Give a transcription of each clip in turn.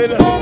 Voilà.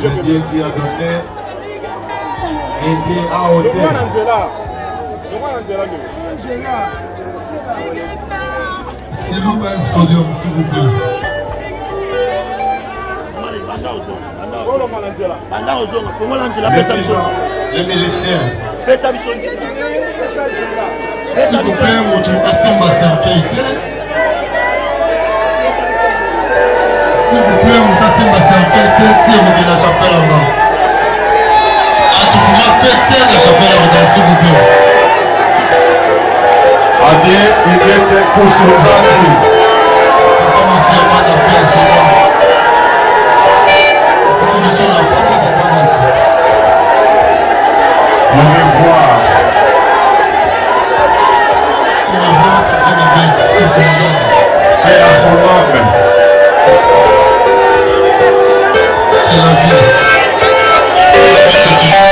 Le Dieu qui a donné était à hauteur. S'il vous plaît, podium, s'il vous plaît. Les miliciens. S'il vous plaît, votre Asimba Serkei. S'il vous plaît, mon Asimba Serkei, tirez-vous de la chapelle en bas. Ah, tu pourras péter la chapelle en bas, s'il vous plaît. Adieu, il était pour ce travail. Comment faire pas d'appel sur moi? C'est une mission de la force de travail. On va voir. On va voir personne ne vient, personne ne vient. Et à son âme. C'est la vie. C'est toujours.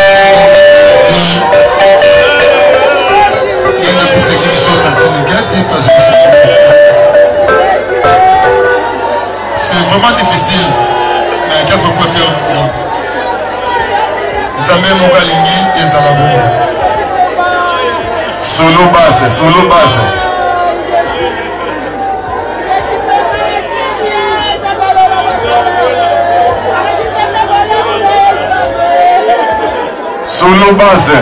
Il y en a plus qui sont en train de gagner parce que c'est vraiment difficile. Mais qu'est-ce qu'on peut faire? Les amis m'ont aligné et ça va bon. Solo base, solo base. Solo base.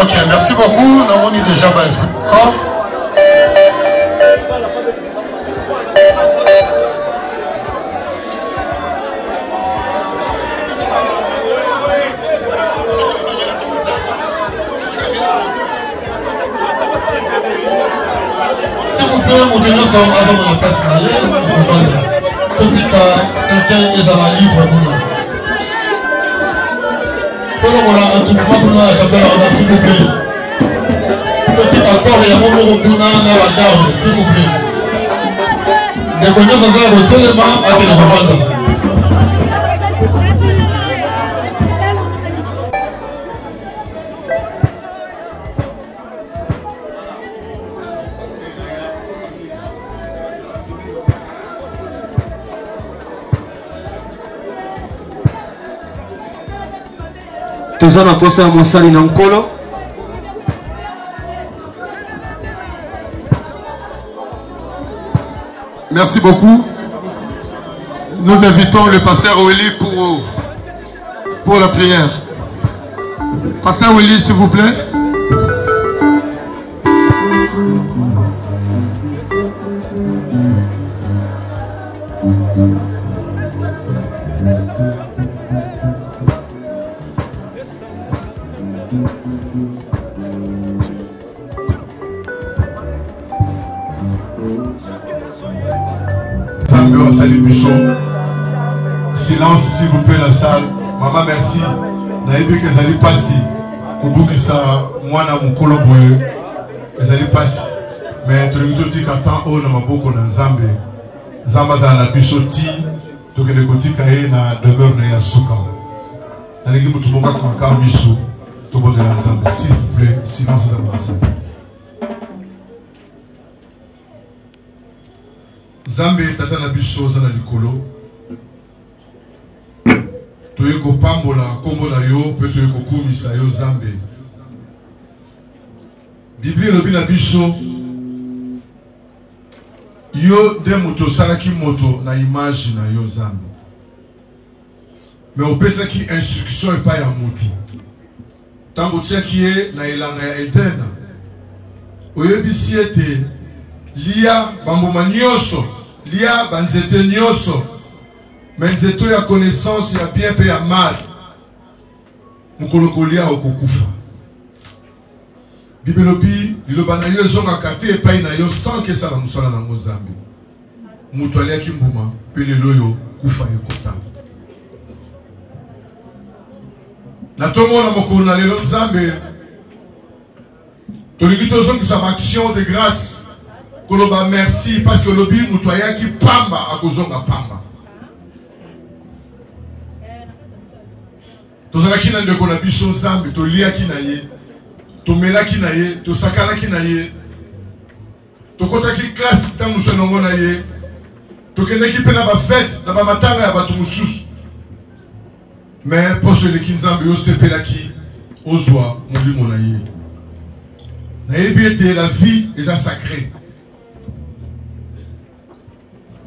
Ok, merci beaucoup. Nous avons déjà base. S'il vous plaît, vous tenez ça avant la place. Tout de suite, quelqu'un est dans la livre. On a un tout point pour la chapelle en s'il vous plaît. Petit accord, il y a un moment pour la garde, s'il vous plaît. Des connaissances à votre élément à la revente. Toza na posa ya mosali na nkolo. Merci beaucoup. Nous invitons le pasteur Willy pour la prière. Pasteur Willy, s'il vous plaît. Silence s'il vous plaît la salle. Maman merci. Naïbi que ça lui passe. Kubukisa mwana mukolo boye. Ça lui passe. Mais tu le dis qu'attend au na maboko na Nzambe. Nzamba za na bisoti. To que le koti kae na demeure na yasuka. Na ngi mutu boka kwa ka miso. To bo de la Nzambe s'il vous plaît. Silence dans la salle. Nzambe tata na biso za na likolo. Toyeko pambola kombo na yo pe toyeko kumisa yo Nzambe. Biblia lobi na biso yo de moto salaki moto na image na yo Nzambe. Mais opesa ki instruction epa ya moto. Tango tiaki ye na elanga ya Eden. Oyebisi ete lia bamboma nyonso, lia banzete nyonso. Mais c'est toi la connaissance, il y a bien peu de mal. Mukolokolia okokufa. Bibelobi, lilobana yo zonga kate epai na yo sans que ça va musala na Nzambe. Mutu alia kimbuma, pe lelo yo kufa ekota. Na tomo na mokolo na lelo Nzambe. Tolingi tozongisa action de grâce. Koloba merci parce que lobi mutoya ki pamba akozonga pamba. Tozalaki na ndeko na biso Nzambe, toliaki na ye, tomelaki na ye, tosakanaki na ye, tokotaki classe tango sonongo na ye, tokendaki pe na ba fête na ba matanga ya bato mosusu. Mais poso eleki Nzambe yo sepelaki ozwa molimo na ye. Nayebi ete la vie eza sacrée.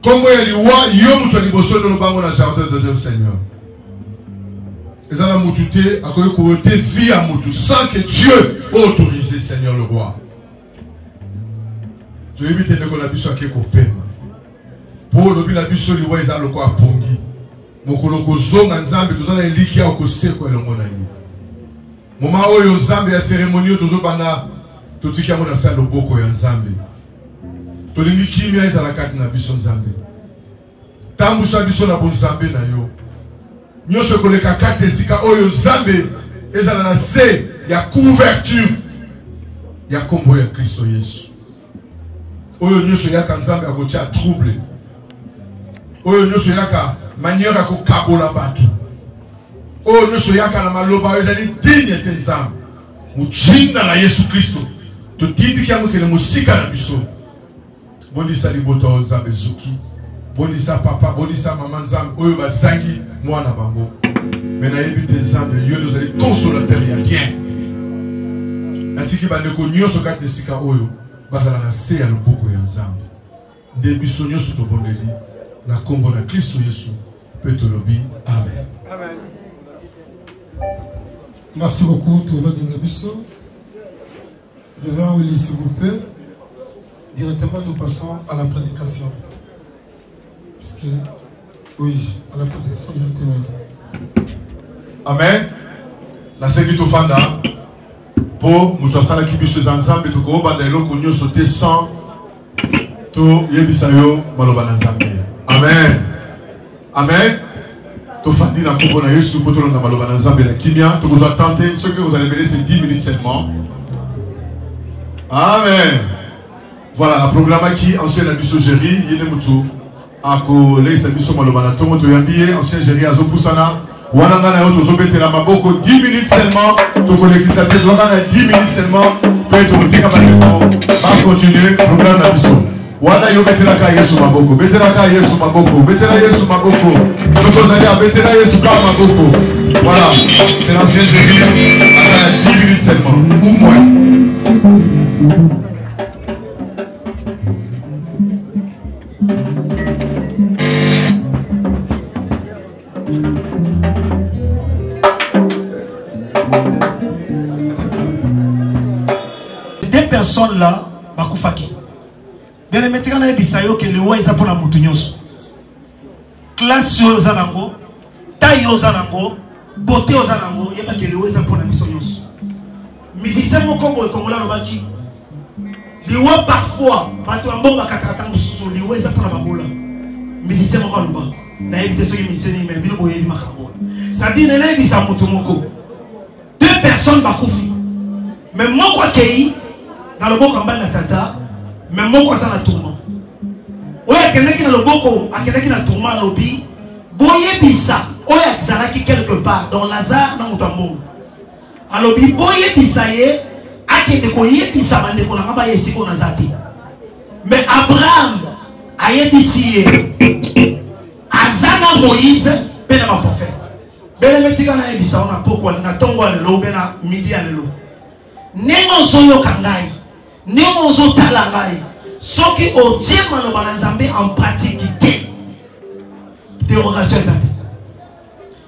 Kombo ya liwa yo mutu liboso no bango na jardin de Dieu Seigneur. Eza na mutu te akoki kote vie à mutu sans que Dieu autorise Seigneur le roi. Tu évite ndeko na biso ake kopema. Po lobi na biso liwa eza loko apongi. Mokolo kozonga Nzambe tozana eliki ya okoseko elongo na ye. Moma oyo Nzambe ya cérémonie tozobana totiki yango na sala loboko ya Nzambe. Tolingi kimia ezala kati na biso Nzambe. Tambusa biso na bonzambe na yo. Nyosho koleka kati esika oyo Nzambe ezala na se ya couverture ya kombo ya Kristo Yesu. Oyo nyosho yaka Nzambe akotia trouble. Oyo nyosho yaka manière akokabola batu. Oyo nyosho yaka na maloba ezali digne te Nzambe. Mujinga na Yesu Kristo. Totindi kiamu kele musika na biso. Bondisa liboto Nzambe zuki. Bondisa papa, bondisa maman Nzambe. Oyo bazangi mwana bango. Mena yebi te Nzambe. Yo nous allons consolateur ya bien. Natiki bandeko nyonso kate sika oyo. Bazala na se ya loboko ya Nzambe. Debiso nyonso to bondeli. Na kombo na Kristo Yesu. Petolobi. Amen. Amen. Merci beaucoup, Touva Dingabiso. Je vais envoyer s'il vous plaît. Directement, nous passons à la prédication. Parce que, oui, à la prédication directement. Amen. La sécurité fanda. Pour nous tous qui puissent ensemble, tout le monde est connu sauter sans tout yebisayo maloba nzambe. Amen. Amen. Tout fandi na kombo na Yesu pour tout le monde maloba nzambe na kimia. Tout vous attendez. Ce que vous allez mener c'est 10 minutes seulement. Amen. Voilà, la programme qui ancien abisso géri, yene mutu ako laisse abisso malobana tomo to yambiye ancien géri azo pusana wana ngana yo to zobete la maboko 10 minutes seulement to kolekisa te wana 10 minutes seulement peut to tika bateko va continuer programme abisso wana yo betela ka Yesu maboko betela ka Yesu maboko betela Yesu maboko to zali betela Yesu ka maboko voilà c'est l'ancien géri à 10 minutes seulement ou moins. Deux personnes là, bakufaki. Bien les mettez na bisayo que le wa isa pour la mutunyoso. Classe yo zanango, taille yo zanango, beauté yo zanango, yeba que le wa isa pour la misonyoso. Musicien mo kombo kongola no baki. Le wa parfois, bato ambo bakataka mususu le wa isa pour la mabola. Musicien mo komba. Na ebite so musicien mais bino boye di makambo. Ça dit na ebisa mutu moko. Deux personnes bakufi. Mais mon quoi kei dans le boko mbana tata, mais mon quoi ça na tourment. Oya keneki na le boko, akeneki na tourment lobi, boye bisa, oya zalaki quelque part dans Lazare na mutambo. Alobi boye bisa ye, akende ko ye bisa bande ko na ngaba ye siko na zati. Mais Abraham aye bisiye. Azana Moïse pena ma prophète. Bele metika na ebisa ona poko na tongo lelo bena midi lelo. Nengo zoyo kangai. Nengo zo talangai. Soki o diema lo banzambe en pratique. Dérogation exacte.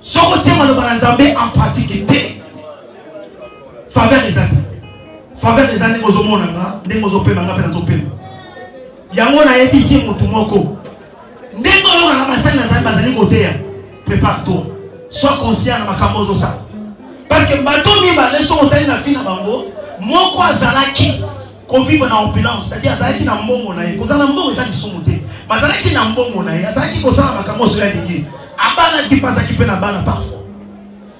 Soko diema lo banzambe en pratique. Faveur exacte. Faveur exacte nengo zo monanga, nengo zo pema ngapena zo pema. Yango na ebisi mutu moko. Nengo yo na masana za bazali kotea. Prépare-toi. Sois conscient de ma camozo ça. Parce que bateau mi ba leso otali na fina bango, moko azalaki ko vivre na opulence, c'est-à-dire azalaki na mbongo na ye, kozala mbongo ezali somote. Bazalaki na mbongo na ye, azalaki ko sala makamozo ya dingi. Abana ki pasa ki pe na bana parfois.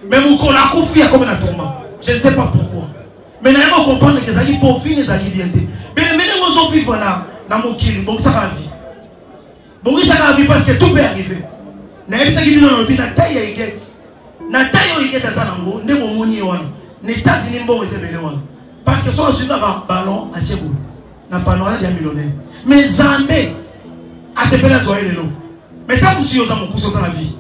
Mais mon collègue a confié comme un tomba. Je ne sais pas pourquoi. Mais nous allons comprendre que les pour finir les activités. Mais nous allons vivre dans mon kili. Bon, ça va vivre. Bon, ça va vivre parce que tout peut arriver. Nous allons vivre dans le taille à Iguet. Na taille à Iguet à Zanango, nous allons mourir. Nous allons vivre parce que si on a un ballon à Tchébou, nous allons pas de millionnaire. Mais jamais, à ce pays-là, mais tant que vous avez un coup dans la vie,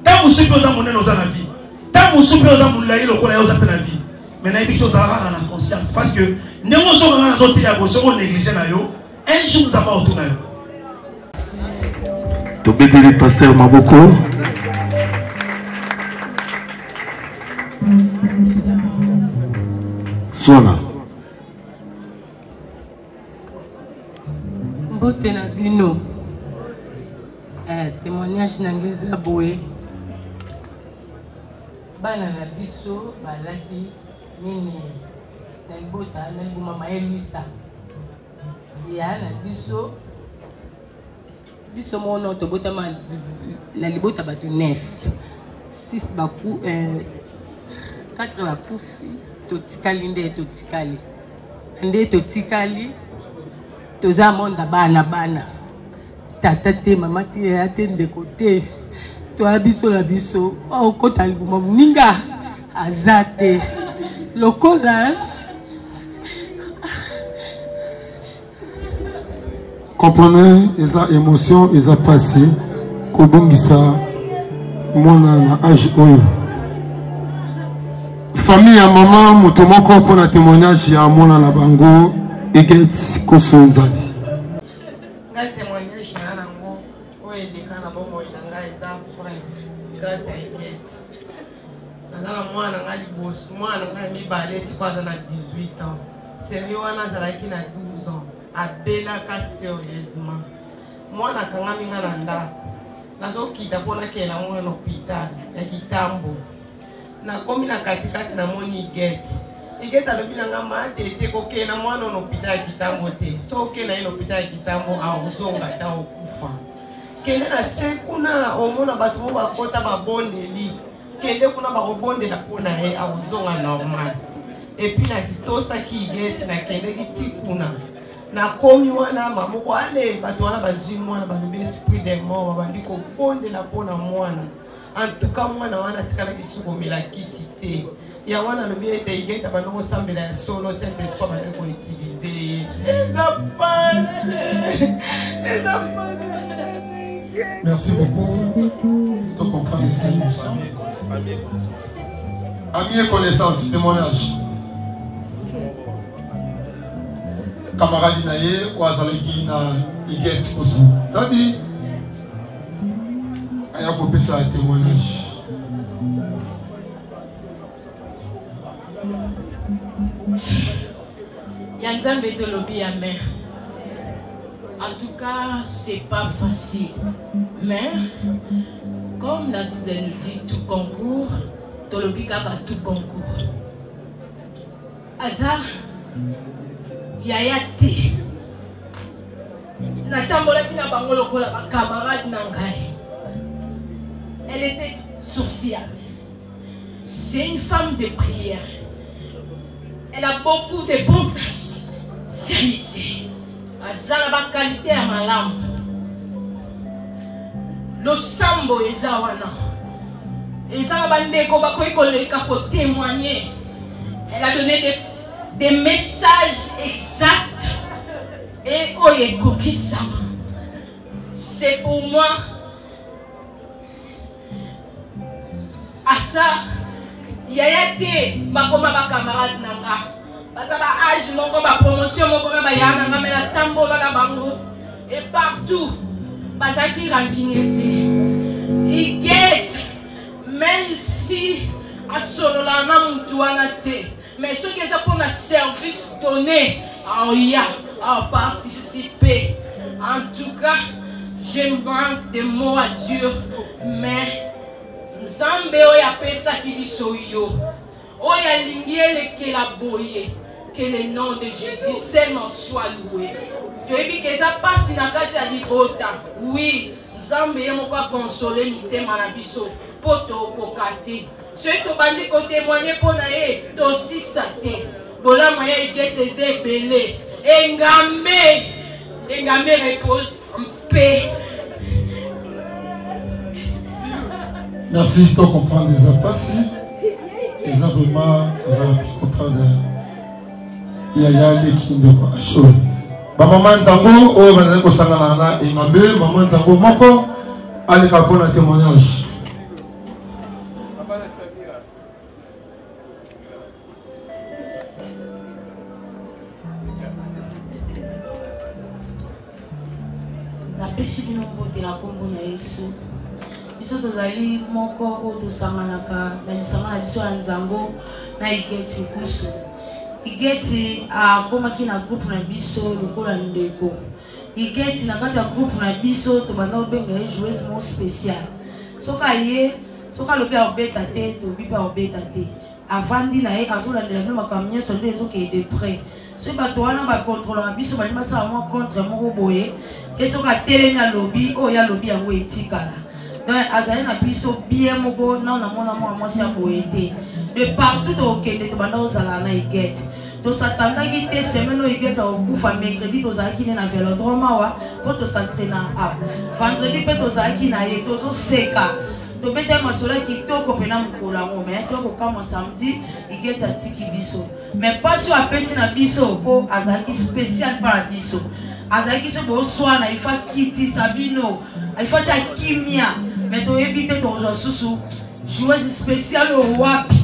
tant que vous avez un monnaie dans la vie, tant que vous avez un moulay, le collège dans la vie, mais nous avons la conscience. Parce que nous avons négligé, un jour nous avons retourné. Tu peux dire pasteur Maboko. Swana. Mbote na bino. Témoignage nangeza boye. Bana na biso balaki nini na libota na libuma maelisa. Ya na biso mono to bota na libota batu 9. 6 baku 4 bakufi to tikali nde to tikali. Nde to tikali toza monda bana. Tata te mama te ate ndeko te to abiso la biso o kota libuma muninga azate lokola comprenez les émotions les passé kobongisa mwana na âge oyo famille ya maman moto moko pour na témoignage ya mwana na bango Eget Kosonzati. Témoignage na nango oyo dekana bongo ilanga eza frère grâce à Eget. Nana mwana nga liboso mwana nga mibale sikoza na 18 ans. Sérieux wana azalaki na 12 ans. Abelaka sérieusement. Mwana kangami nga na ndako. Nazokita mpona kela mwana hôpital ya Kitambo. Nakomi na katikati na moni Eget. Eget alobi na nga ma tete kokee na mwana na hôpital ya Kitambo te. So okee na ye na hôpital ya Kitambo akozonga ata okufa. Kende na se kuna omona bato mo bakota babondeli. Kende kuna bakobondela mpona ye akozonga normal. Epuis na kitosaki Eget na kendeki ti kuna. Nakomi wana mamoko ale bato wana bazwi mwana balobi esprit de mort babandi kobondela mpona mwana. En tout cas mwana wana tikalaki sukomela kisi te. Ya wana lobi ete Eget abandoko sambela ya solo cette esprit bandi koutilize. Merci beaucoup. Tu comprends les émotions. Amis et connaissances, témoignage. Camarade naye ou azalaki na Eget Kosu. Sabi aya kopesa témoignage. Yanzambe de lobby à main. En tout cas, c'est pas facile. Mais, comme la Bible nous dit, tout concours, Tolobi Kaka tout concours. Aza, Yayate. Natambola Kina Bangolo Kola, camarade Nangai. Elle était sociale. C'est une femme de prière. Elle a beaucoup de bonnes qualités. Azala qualité à malam. Le sambo ezawana. Ezala bande ko bakoy koleka pour témoigner. Elle a donné des messages exacts et oye kokisama. C'est pour moi asa yayate bakoma ba camarade nanga. Parce que âge moko ba promotion moko ba yana nga mena tambola na bango et partout parce qu'il rambinete Eget même si a solo la na mutu wana te mais ce que ça pour un service donné à participer en tout cas je manque des mots à Dieu mais Nzambe oya pesa kibiso yo oya lingiele ke la boye. Que le nom de Jésus seulement soit loué. Tu as dit que ça passe dans la carte de l'Ibota. Oui, Zambé m'a pas consolé ni te manabiso. Poto kokate. soki tobandi kotémoigne mpo na ye tosisa te bolamu ya igete eza ebele engambe repose mpe. Merci, je dois comprendre les attaques. Ils ont vraiment pris contrat de Yaya Lekindoko Acho. Maman Ntango, oh, Madame Kosanana et Mabe, Maman Ntango, Moko, allez répondre à témoignage. La pêche de la Congo na Yesu. Biso tozali moko o tosanganaka na lisanga na biso ya nzango na igeti kusu. Igeti akomaki na groupe na biso lokola ndeko. Igeti na kati ya groupe na biso tobanda obenga ye joueuse mo spécial. Soka ye, soka lobi a obeta te, tobi pa obeta te. Avandi na ye azolandela bino makambo nyonso nde ezokende de près. Soki bato wana bakontrolaka biso balingi basala mwa contre moko boye e soki atelemi alobi oyo alobi yango etikala. Donc azali na biso bien moko na mona mwa mwasi ya boye te. De partout tokende tobanda ozala na igeti. Tosatandaki te semaine oyo igeti akokufa mercredi tozalaki ne na velodrome awa mpo tosentraîna awa. Vendredi mpe tozalaki na ye tozoseka. Tobeta masolo kitoko pena mokolo yango me tokokama samedi igeti atiki biso. Mais pas sur apesi na biso po azalaki spécial par la biso. Azalaki so boswana ifa kiti sabino ifa cha kimia mais toyebi te tozo susu joueuse spéciale au wapi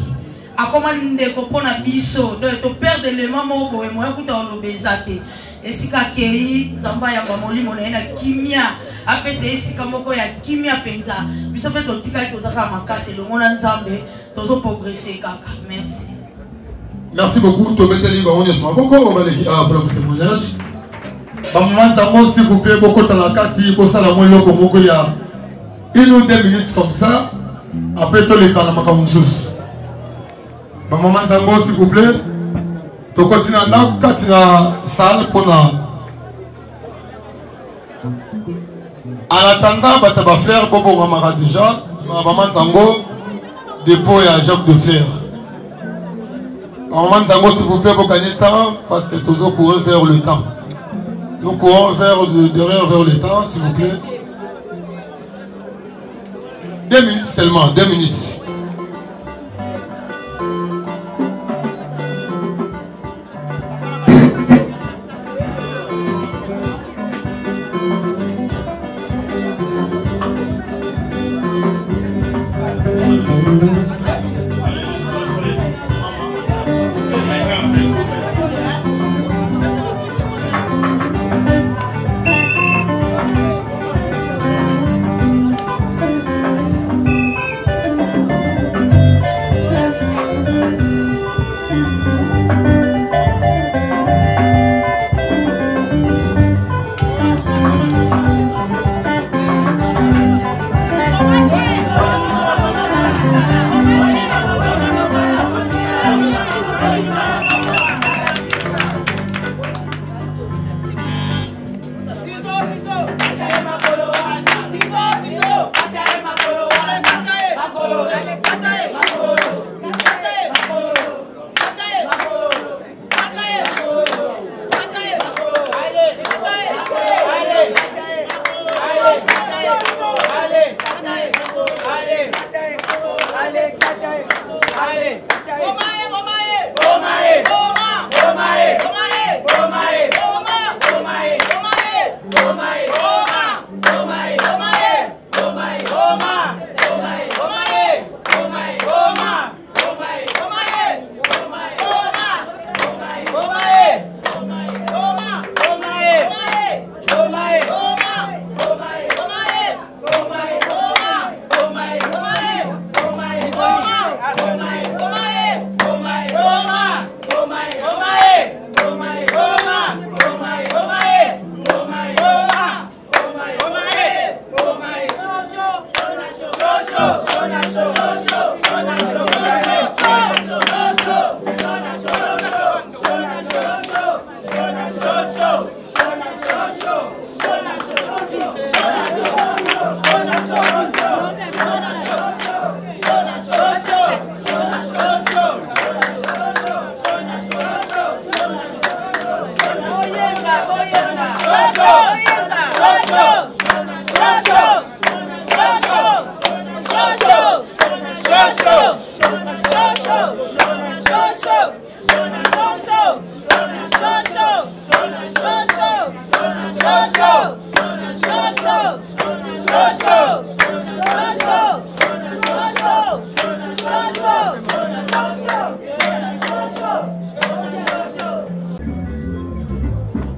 akoma ndeko pona biso donc to perdre le moment boye moya kuta olobeza te esika kei zamba ya molimo na ina kimia apese esika moko ya kimia penza biso pe totikali tozaka makasi longona nzambe tozo progresser kaka. Merci. Merci beaucoup. Tobeteli baonye sama boko obaleki pour le témoignage. Maman Ntango, s'il vous plaît, beaucoup de la carte, il faut ça la moelle comme beaucoup il y a 1 ou 2 minutes comme ça. Après tous les cas, la makamoussous. Maman Ntango, s'il vous plaît, tu continues à la salle pour la. En attendant, tu vas faire comme on m'a déjà. Maman Ntango, dépôt à Jacques de Fleur. Maman Ntango, s'il vous plaît, pour gagner le temps, parce que toujours courir vers le temps. Nous courons derrière vers le temps, s'il vous plaît. 2 minutes seulement, 2 minutes.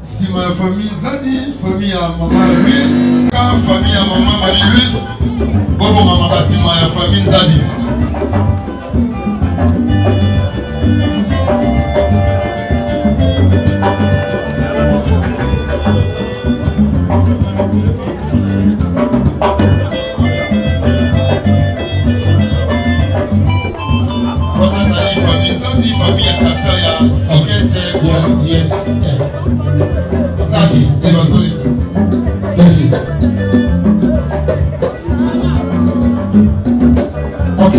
Si ma famille Zadi, famille à maman Louise, famille à maman Marie-Louise, bon maman si ma famille Zadi. Famille à Kataya, ok, c'est yes. Zadi, et la zone. Ok.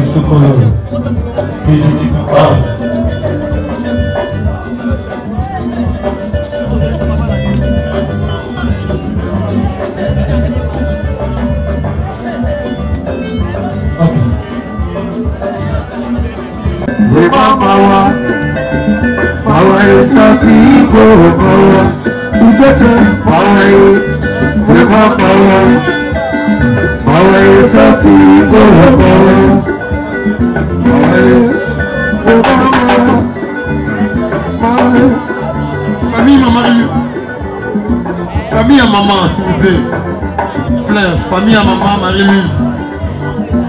Isso colorido. Finge de pau. Mawa, mawa esati go mawa, ujete mawa mawa esati go mawa, Famille famille à maman s'il vous plaît. Fleur, famille à maman Marie-Louise.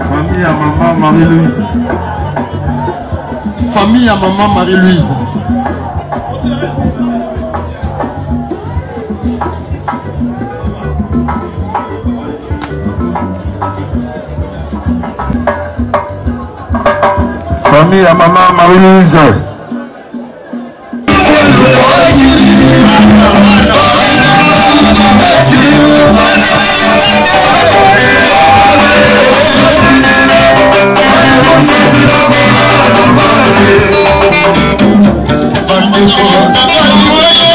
Famille à maman Marie-Louise. Famille à maman Marie-Louise. Famille à maman Marie-Louise.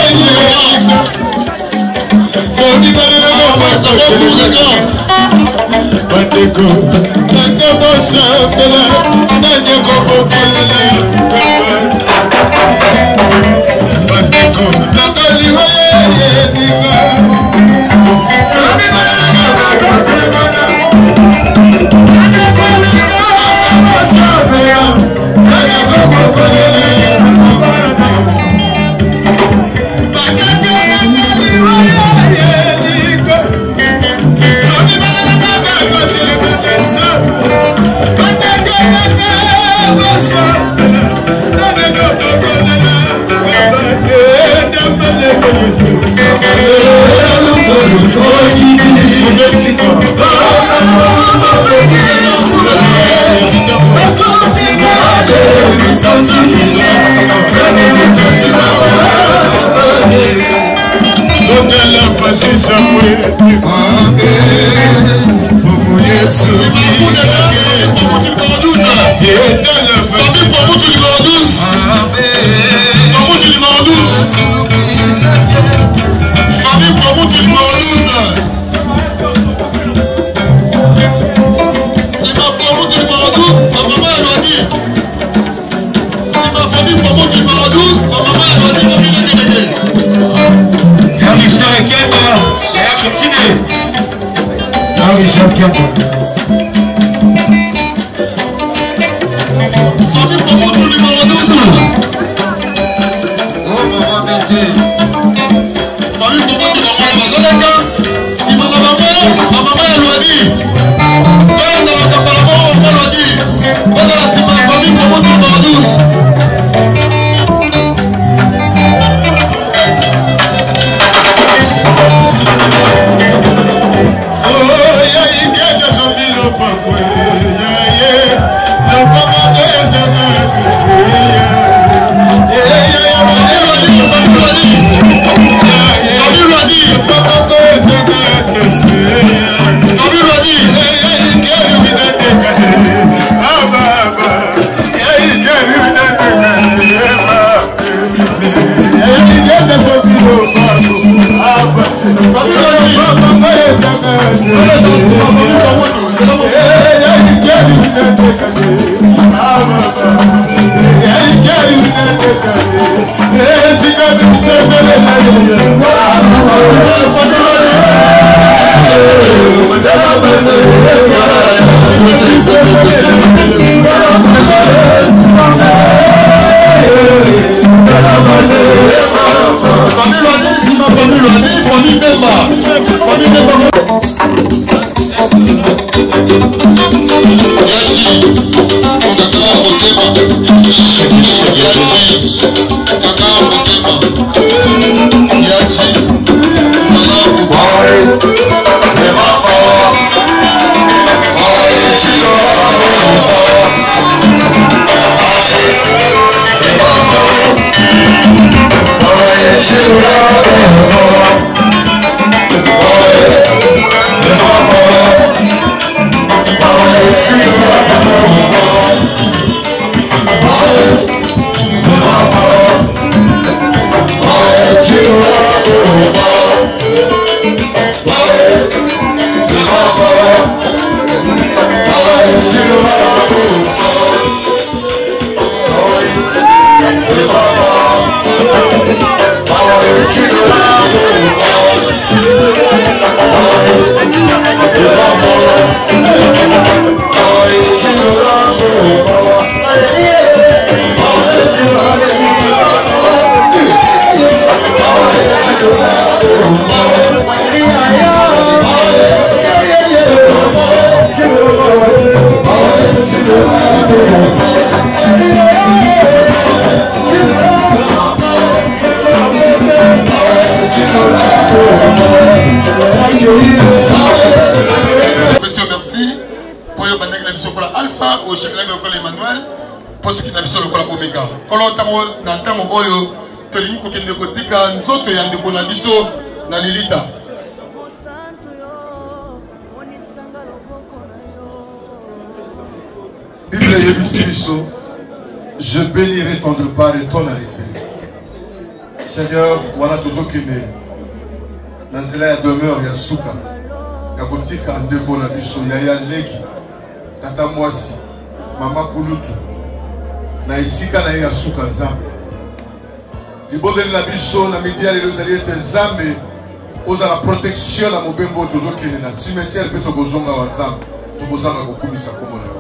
Famille Monsieur, merci. Pour le bandage, nous sommes Alpha, au chef de Emmanuel, pour ce qui est sur le Oméga. Quand on entend mon oyo, tu dis que nous sommes nous autres, il y a des bonnes biso dans l'élita. Bible Yebisibiso, je bénirai ton repas et ton arrêté. Seigneur, voilà tout ce qui est. Dans la demeure, il y a Souka. Il y a Kotika, Ndebo, Nabiso, il y a Leki, Tata Mwasi, Mama Kulutu. Na isika na ya Souka Zambe. Libode de Nabiso, na média, les Rosaliers, Zambe, aux la protection à Mobembo, tout ce qui est là. Cimetière, peut-être Bozonga, Zambe, tout Bozanga, Kokumisa, comme on a dit.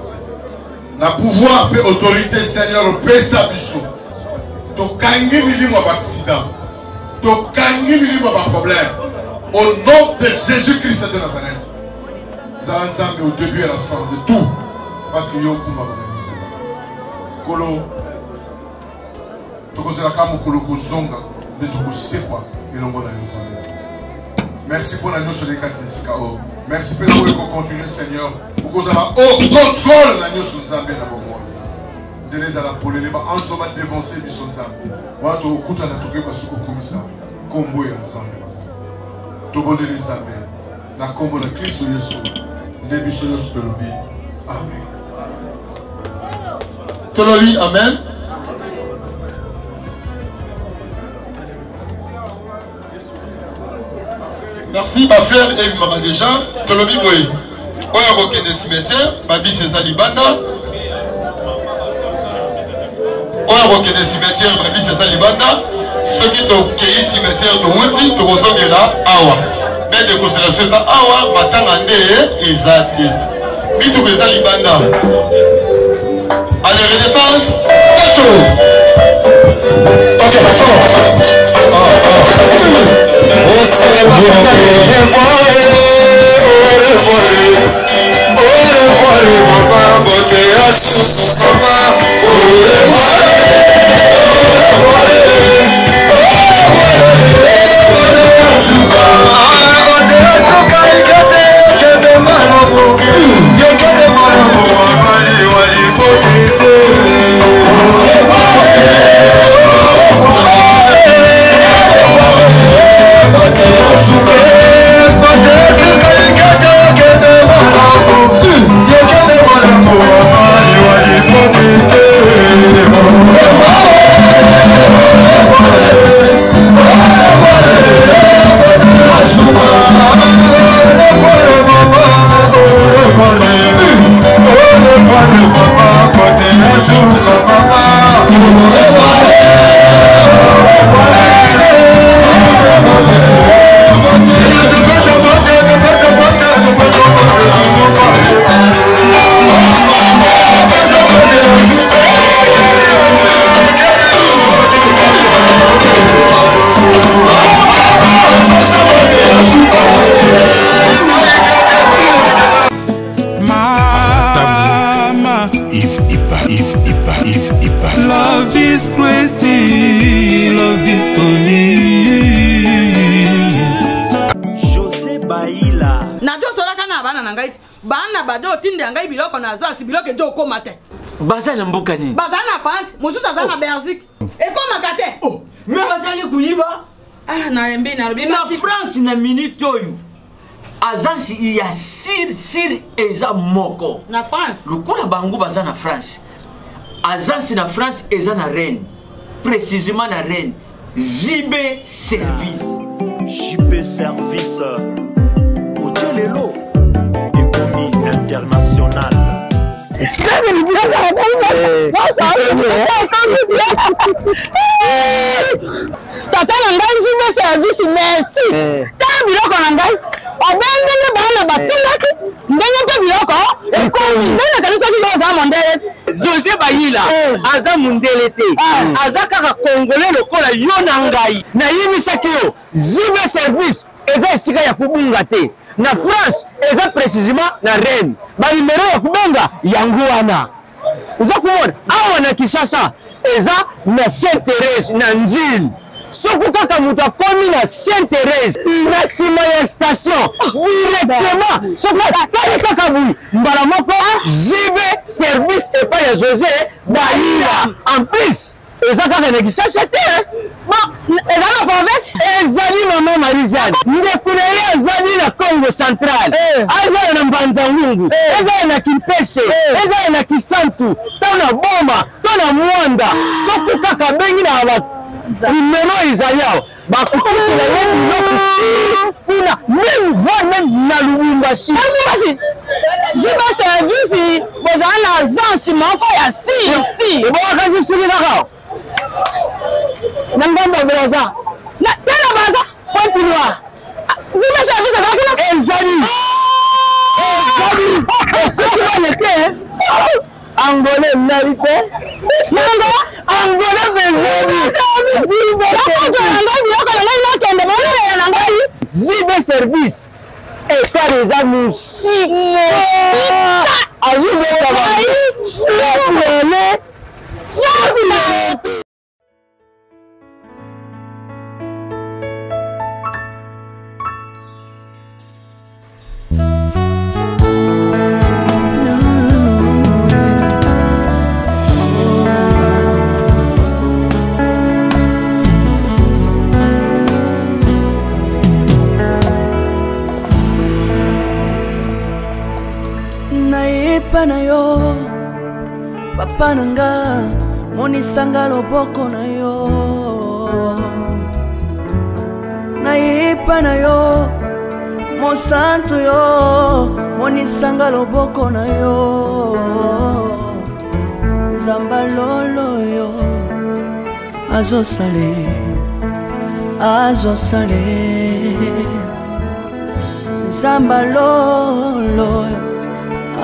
Na pouvoir et autorité, Seigneur, pesa biso. To kangi milimo accident. To kangi milimo problème. Au nom de Jésus-Christ de Nazareth. Zalanzambe au début et à la fin de tout. Parce que yo kuma ba. Kolo. Toko sera kamo kolo kozonga de toko sepa et l'on na nzambe. Merci pour la noce de quatre de Sikao. Merci pour le continuer, Seigneur. Pour que vous ayez au contrôle la noce de Zambé dans vos mois. Tenez à la pole, les anges doivent dévancer du son Zambé. Voilà, tu écoutes à la touche parce que comme ça, combo et ensemble. Tu bonnes les Zambé. La combo de Christ Jésus. Les bisous de l'obé. Amen. Tolobi, Amen. Merci, ma frère et ma déjà. Tolobi Boy. Oya Roke des cimetières, Babi César Libanda. Oya Roke des cimetières, Babi César Libanda. Ceux qui t'ont cueilli cimetière, t'ont outi, t'ont rosé là, Awa. Mais de consolation, Awa, Matangande et Zati. Bitou César Libanda. Allez, Renaissance, Tacho. Ok, Oh, ngai bana bado tinde ngai biloko na za si biloko ejo koma te baza na mboka nini baza na France mosusu aza na Belgique ekoma kate me bazali kuyiba na rembi na France na minute oyo agence ya sir eza moko na France lokola bango baza na France agence na France eza na Rennes précisément na Rennes JB Service Otelelo économie internationale tata na ngai JB Service merci tala biloko na ngai obengenge bana batindaki ndenge mpe biloko ekomi ndenge kanisaki oza mondele José Bayila aza mundele te aza kaka congolais lokola yo na ngai nayimisaki yo JB Service eza esika ya kubunga te na France eza précisément na Rennes banimero ya kubenga yango wana oza komona awa na Kinshasa eza na Sainte-Thérèse na Nzili soki kaka moto akomi na Sainte-Thérèse na nsima ya station directement soki atali kaka boyi mbala moko JB Service epai ya José Bayila en plus eza kaka na Kinshasa te eza na province ezali mama Marizane ndeko na ye azali na Congo central azala na Mbanza-Ngungu ezala na Kimpese ezala na Kisantu to na Boma to na Mwanda soki kaka bengi na numéro ezali awa bakokutela ye biloko kuna même voire même na Lubumbashi JB Service bozala na agence moko ya si ebowakasi soki kaka na ngambo belaza na tena baza point noir JB Service ezalaki ezali soki wana te Angolais n'arrive Nanga Angolais JB Service et par les amis na yo papa nanga monisanga loboko na yo naipa na yo mosantu yo monisanga loboko na yo nzamba lolo yo azosale nzamba lolo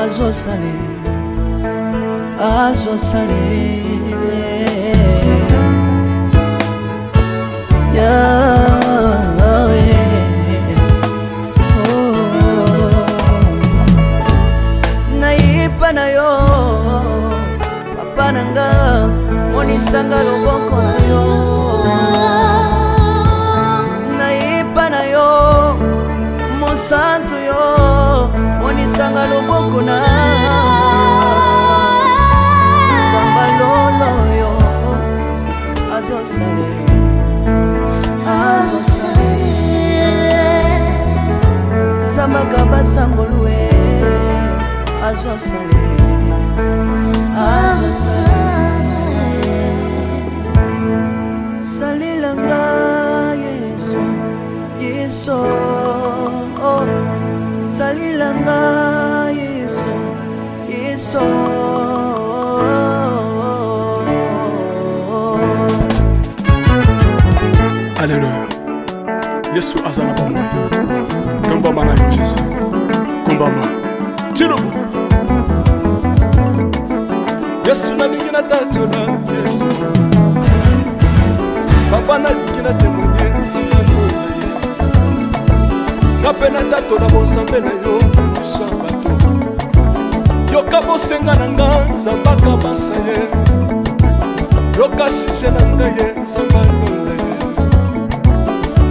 azosale naipa na yo papa nanga monisanga loboko na yo naipa na yo mosantu yo monisanga loboko na nzamba lolo yo azosale zambaka basangolue azosale salilanga yeso salilanga yeso Alléluia. Yesu azana pamoja. Komba mana yo Yesu. Komba ma. Tirobo. Yesu na lingina tatola Yesu. Papa na lingina témoigner sangano na ye. Napena tatola bonsambe na yo so bato. Yoka bosenga nanga zambaka basaye. Yoka shije nanga ye sangano na ye.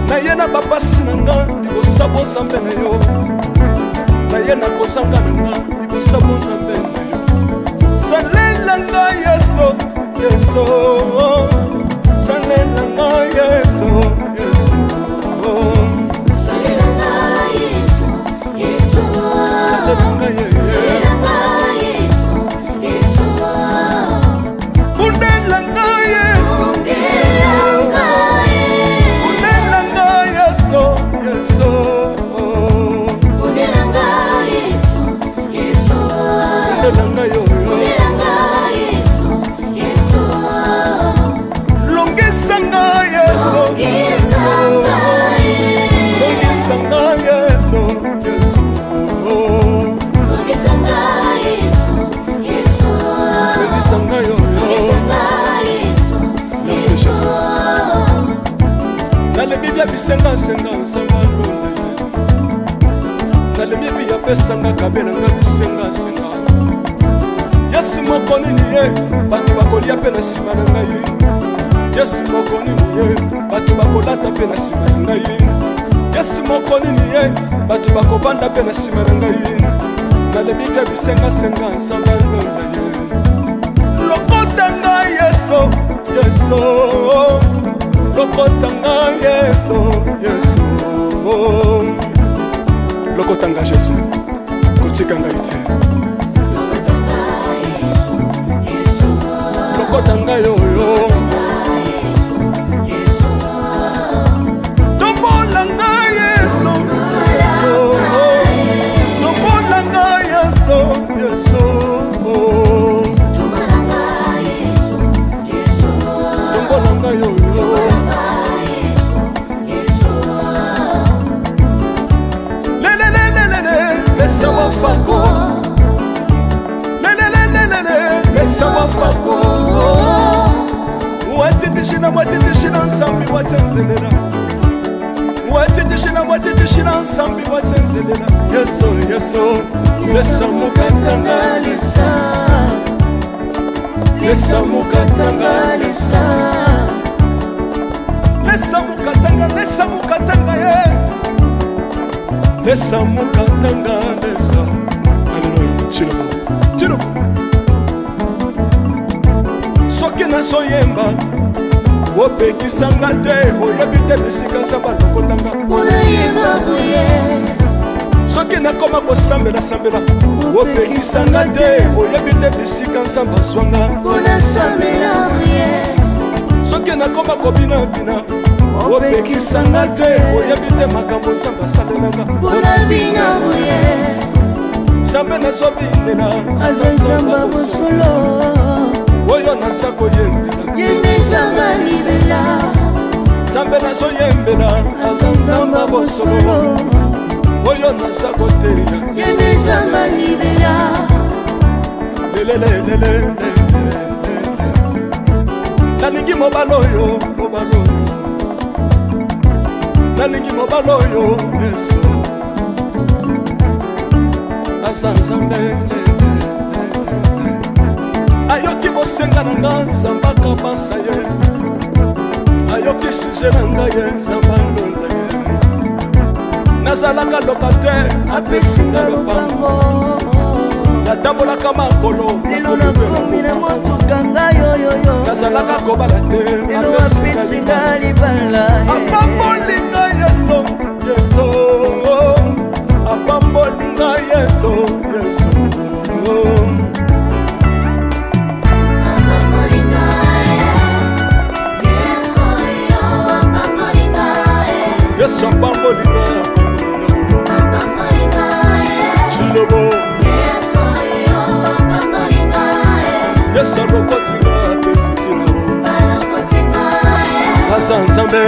Na ye na bapasi nanga osabo zambe na yo. Na ye ndenge nakozanga na nga libosa bonzambe na yo salela nga yeso yeso salela nga yeso yeso salela nga yeso yeso salela nga yeso yeso bundela nga yeso bundela nga yeso yeso bundela nga yeso yeso bundela nga yo Longisanga yeso yeso Longisanga yeso yeso Longisanga yeso yeso Longisanga yo yeso Merci Jésus Dans le Bible bisenga senga nsanga longa Dans le Bible ya pesanga kabela nga bisenga senga Yesu moko nini ye bato bakolia pe na sima na ngai Yesu moko nini ye bato bakolata pe na sima na ngai Yesu moko nini ye bato bakovanda pe na sima na ngai nalebi bya bisenga senga nsanga londa ye lokota ngai yeso yeso lokota ngai yeso yeso lokota ngai Jésus kotika ngai te lokota ngai oyo tombola ngai yeso tombola ngai yeso yeso tombola ngai oyo lelelelelele mesa wafako lelelelelele mesa wafako watitishina watitishina nsambi watsenzelela watitishina watitishina nsambi watsenzelela yeso yeso lesa mukatanga lesa lesa mukatanga lesa lesa mukatanga ye lesa mukatanga lesa haleluya chilobo chilobo soki nazoyemba opekisanga te oyebi te bisika nzambe alokotanga soki nakoma kosambela opekisanga te oyebi te bisika nzambe azwanga soki nakoma kobinabina opekisanga te oyebi te makambo nzambe asalelanga nzambe nazobinela aza nzambe bosolo oyo naza koyembela yendezanga libela nzambe nazoyembela aza nzambe bosolo oyo naza koteya yendezanga libela lelelelelele nalingi mobala oyo nalingi mobala oyo yesu aza nzambe ayoki bosenga na nga nzambe akabasa ye ayoki suje na ngai ye nzambe alonda ye nazalaka lokatere apesinga lopango natambolaka makolo lelo nakomi na motuka ngai oyoyo nazalaka kobala te lelo apesinga libala apambolinga yeso yeso apambolinga yeso yeso Yesu apambolinga Chilobo Yesu alokotinga pesitila Asa nzambe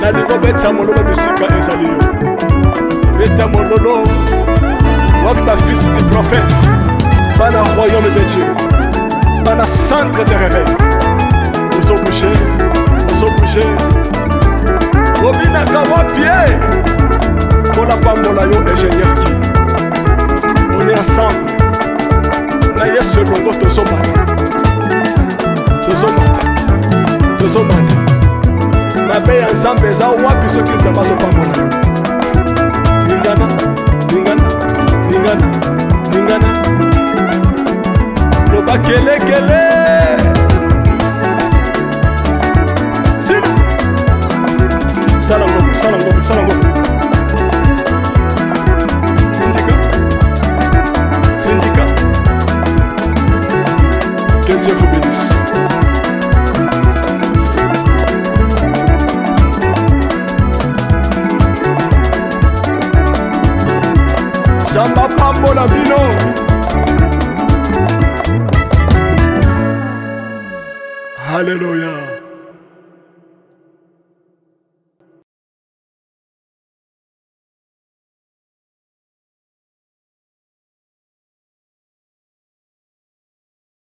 nalingo beta mololo bisika ezali yo beta mololo wapi bafisi des prophètes bana royaume de Dieu bana centre de réveil ozo bouger obinaka wapie mpona pambola yo ingénieur Guy on est ensemble na yesu elongo tozomanda mabe ya nzambe eza wapi soki nzambe azopambola yo bakelekele sala ngombe sala ngombe sala ngombe syndicat que Dieu vous bénisse. Samba pambola bino